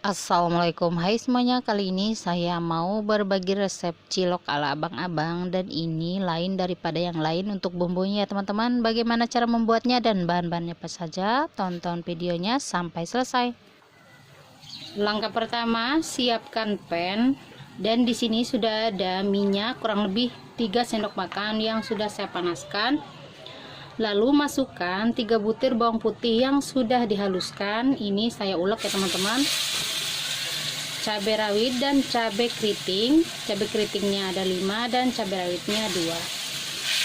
Assalamualaikum, hai semuanya. Kali ini saya mau berbagi resep cilok ala abang-abang, dan ini lain daripada yang lain untuk bumbunya ya teman-teman. Bagaimana cara membuatnya dan bahan-bahannya apa saja, tonton videonya sampai selesai. Langkah pertama, siapkan pan, dan di sini sudah ada minyak kurang lebih 3 sendok makan yang sudah saya panaskan. Lalu masukkan 3 butir bawang putih yang sudah dihaluskan. Ini saya ulek ya teman-teman. Cabai rawit dan cabai keriting. Cabai keritingnya ada 5 dan cabai rawitnya 2.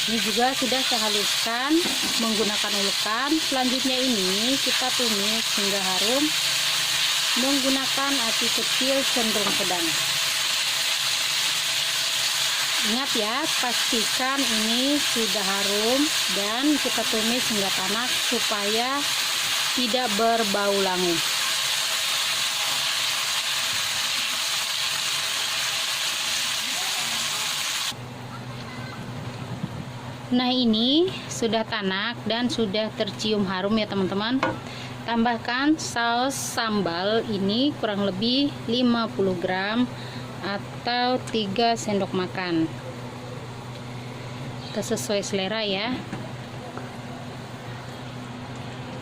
Ini juga sudah saya haluskan menggunakan ulekan. Selanjutnya ini kita tumis hingga harum menggunakan api kecil cenderung sedang. Ingat ya, pastikan ini sudah harum dan kita tumis hingga tanak supaya tidak berbau langu. Nah, ini sudah tanak dan sudah tercium harum ya teman-teman. Tambahkan saus sambal, ini kurang lebih 50 gram atau 3 sendok makan. Kita sesuai selera ya.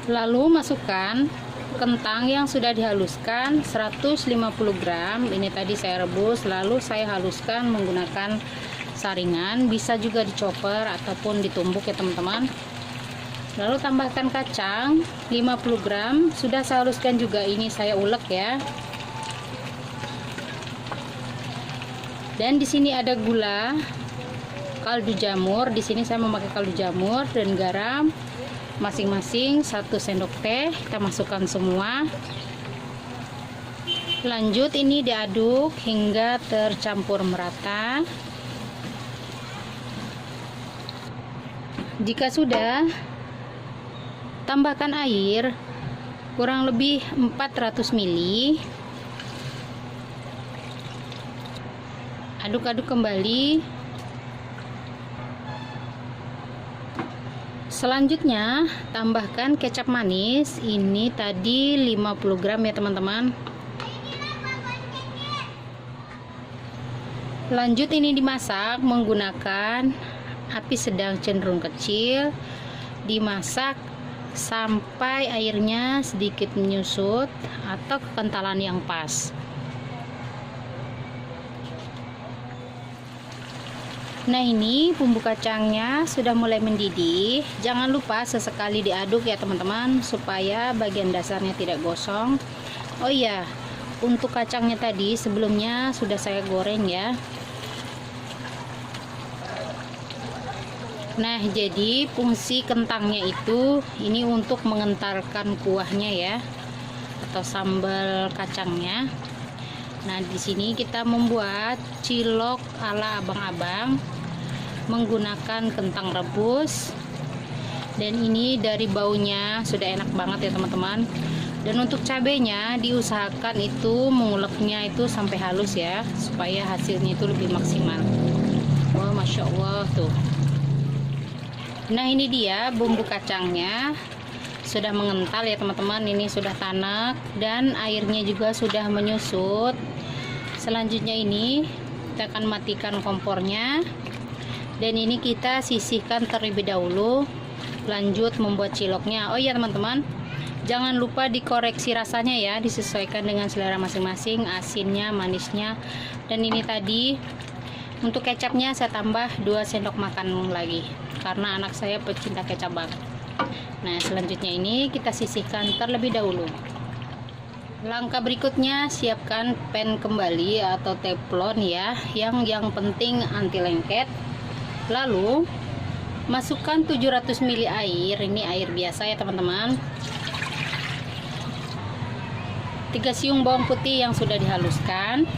Lalu masukkan kentang yang sudah dihaluskan 150 gram. Ini tadi saya rebus lalu saya haluskan menggunakan saringan, bisa juga dicoper ataupun ditumbuk ya teman-teman. Lalu tambahkan kacang 50 gram, sudah saya haluskan juga, ini saya ulek ya. Dan di sini ada gula, kaldu jamur, di sini saya memakai kaldu jamur, dan garam masing-masing 1 sendok teh. Kita masukkan semua. Lanjut ini diaduk hingga tercampur merata. Jika sudah, tambahkan air kurang lebih 400 ml. Aduk-aduk kembali. Selanjutnya tambahkan kecap manis, ini tadi 50 gram ya teman-teman. Lanjut ini dimasak menggunakan api sedang cenderung kecil. Dimasak sampai airnya sedikit menyusut atau kekentalan yang pas. Nah, ini bumbu kacangnya sudah mulai mendidih. Jangan lupa sesekali diaduk ya teman-teman, supaya bagian dasarnya tidak gosong. Oh iya, untuk kacangnya tadi sebelumnya sudah saya goreng ya. Nah, jadi fungsi kentangnya itu ini untuk mengentalkan kuahnya ya, atau sambal kacangnya. Nah, di sini kita membuat cilok ala abang-abang menggunakan kentang rebus. Dan ini dari baunya sudah enak banget ya teman-teman. Dan untuk cabenya diusahakan itu menguleknya itu sampai halus ya, supaya hasilnya itu lebih maksimal. Wah, masya Allah tuh. Nah, ini dia bumbu kacangnya sudah mengental ya teman-teman. Ini sudah tanak dan airnya juga sudah menyusut. Selanjutnya ini kita akan matikan kompornya, dan ini kita sisihkan terlebih dahulu. Lanjut membuat ciloknya. Oh iya teman-teman, jangan lupa dikoreksi rasanya ya, disesuaikan dengan selera masing-masing, asinnya, manisnya. Dan ini tadi untuk kecapnya saya tambah 2 sendok makan lagi, karena anak saya pecinta kecap banget. Nah, selanjutnya ini kita sisihkan terlebih dahulu. Langkah berikutnya, siapkan pan kembali atau teflon ya, yang penting anti lengket. Lalu masukkan 700 ml air, ini air biasa ya teman-teman. 3 siung bawang putih yang sudah dihaluskan,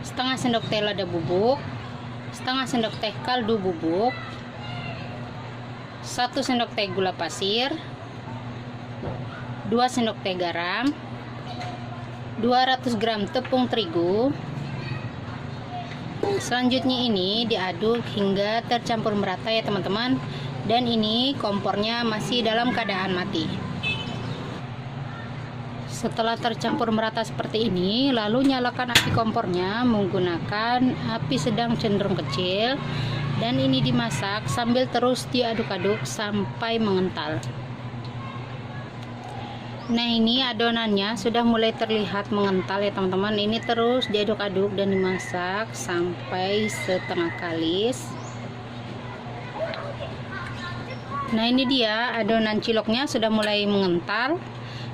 setengah sendok teh lada bubuk, setengah sendok teh kaldu bubuk, 1 sendok teh gula pasir, 2 sendok teh garam, 200 gram tepung terigu. Selanjutnya ini diaduk hingga tercampur merata ya teman-teman. Dan ini kompornya masih dalam keadaan mati. Setelah tercampur merata seperti ini, lalu nyalakan api kompornya menggunakan api sedang cenderung kecil, dan ini dimasak sambil terus diaduk-aduk sampai mengental. Nah, ini adonannya sudah mulai terlihat mengental ya teman-teman. Ini terus diaduk-aduk dan dimasak sampai setengah kalis. Nah, ini dia adonan ciloknya sudah mulai mengental.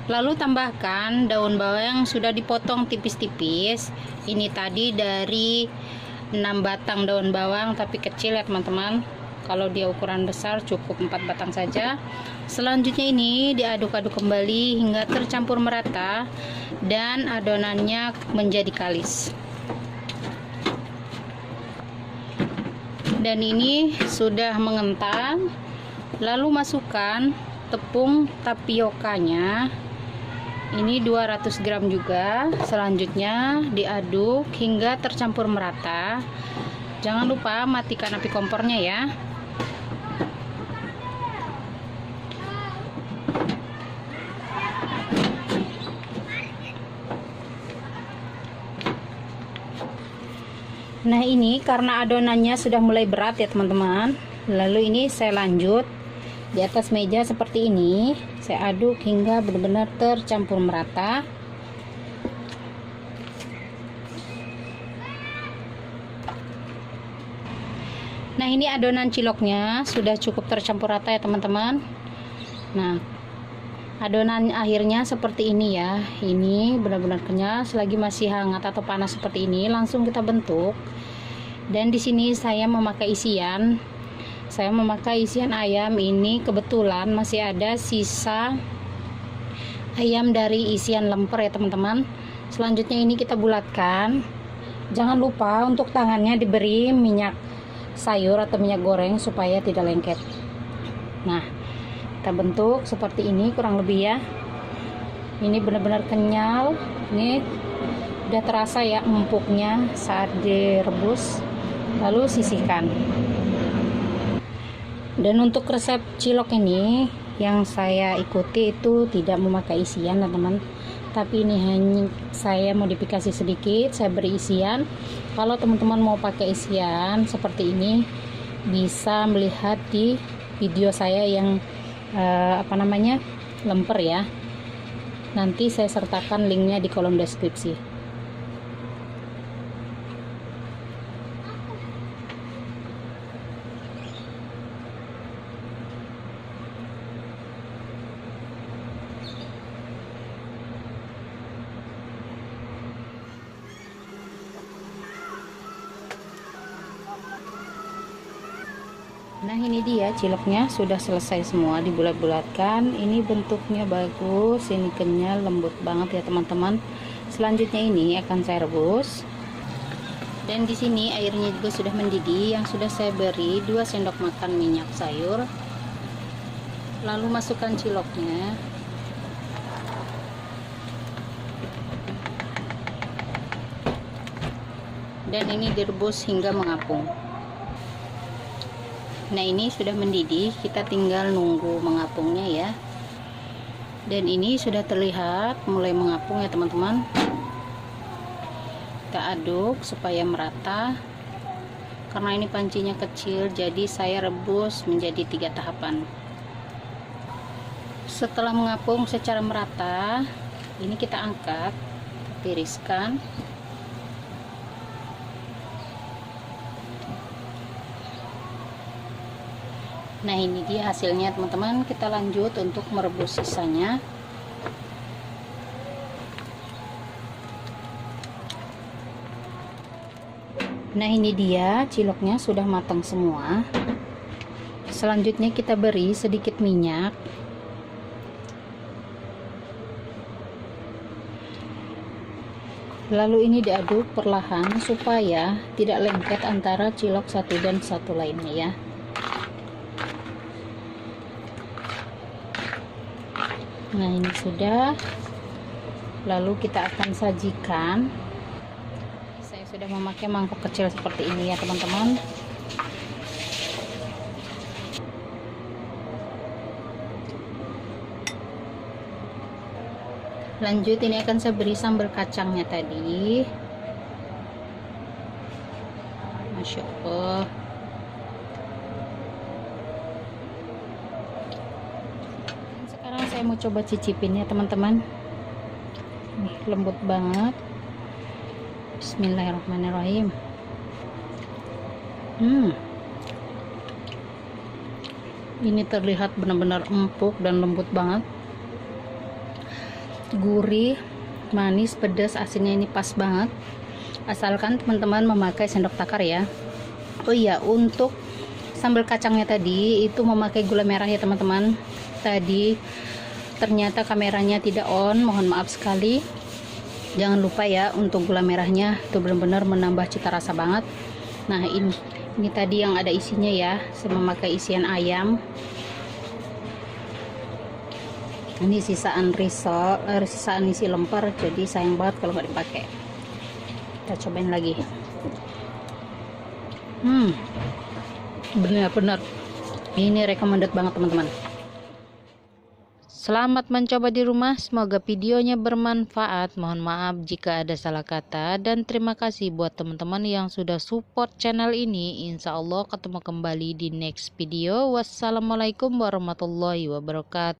Lalu tambahkan daun bawang yang sudah dipotong tipis-tipis. Ini tadi dari 6 batang daun bawang tapi kecil ya teman-teman. Kalau dia ukuran besar cukup 4 batang saja. Selanjutnya ini diaduk-aduk kembali hingga tercampur merata dan adonannya menjadi kalis. Dan ini sudah mengental. Lalu masukkan tepung tapiokanya. Ini 200 gram juga. Selanjutnya diaduk hingga tercampur merata. Jangan lupa matikan api kompornya ya. Nah, ini karena adonannya sudah mulai berat ya teman-teman. Lalu ini saya lanjut di atas meja seperti ini. Saya aduk hingga benar-benar tercampur merata. Nah, ini adonan ciloknya sudah cukup tercampur rata ya teman-teman. Nah, adonan akhirnya seperti ini ya. Ini benar-benar kenyal. Selagi masih hangat atau panas seperti ini, langsung kita bentuk. Dan di sini saya memakai isian. Saya memakai isian ayam. Ini kebetulan masih ada sisa ayam dari isian lemper ya teman-teman. Selanjutnya ini kita bulatkan. Jangan lupa untuk tangannya diberi minyak sayur atau minyak goreng supaya tidak lengket. Nah, kita bentuk seperti ini kurang lebih ya. Ini benar-benar kenyal. Ini udah terasa ya empuknya saat direbus. Lalu sisihkan. Dan untuk resep cilok ini yang saya ikuti itu tidak memakai isian teman-teman, tapi ini hanya saya modifikasi sedikit, saya beri isian. Kalau teman-teman mau pakai isian seperti ini, bisa melihat di video saya yang lemper ya. Nanti saya sertakan linknya di kolom deskripsi. Nah, ini dia ciloknya sudah selesai semua dibulat-bulatkan. Ini bentuknya bagus, ini kenyal, lembut banget ya teman-teman. Selanjutnya ini akan saya rebus. Dan di sini airnya juga sudah mendidih, yang sudah saya beri 2 sendok makan minyak sayur. Lalu masukkan ciloknya. Dan ini direbus hingga mengapung. Nah, ini sudah mendidih, kita tinggal nunggu mengapungnya ya. Dan ini sudah terlihat mulai mengapung ya teman-teman. Kita aduk supaya merata. Karena ini pancinya kecil, jadi saya rebus menjadi 3 tahapan. Setelah mengapung secara merata, ini kita angkat, tiriskan. Nah, ini dia hasilnya teman-teman. Kita lanjut untuk merebus sisanya. Nah, ini dia ciloknya sudah matang semua. Selanjutnya kita beri sedikit minyak. Lalu ini diaduk perlahan supaya tidak lengket antara cilok satu dan satu lainnya ya. Nah, ini sudah. Lalu kita akan sajikan. Saya sudah memakai mangkok kecil seperti ini ya teman-teman. Lanjut, ini akan saya beri sambal kacangnya tadi. Masya Allah. Dan sekarang saya mau coba cicipin ya teman-teman. Nih, lembut banget. Bismillahirrahmanirrahim. Ini terlihat benar-benar empuk dan lembut banget. Gurih, manis, pedas, asinnya ini pas banget. Asalkan teman-teman memakai sendok takar ya. Oh iya, untuk sambal kacangnya tadi itu memakai gula merah ya teman-teman. Tadi ternyata kameranya tidak on, mohon maaf sekali. Jangan lupa ya, untuk gula merahnya itu benar-benar menambah cita rasa banget. Nah, ini tadi yang ada isinya ya. Saya memakai isian ayam. Ini sisaan risol, sisaan isi lemper, jadi sayang banget kalau nggak dipakai. Kita cobain lagi. Benar-benar ini recommended banget teman-teman. Selamat mencoba di rumah, semoga videonya bermanfaat. Mohon maaf jika ada salah kata, dan terima kasih buat teman-teman yang sudah support channel ini. Insya Allah ketemu kembali di next video. Wassalamualaikum warahmatullahi wabarakatuh.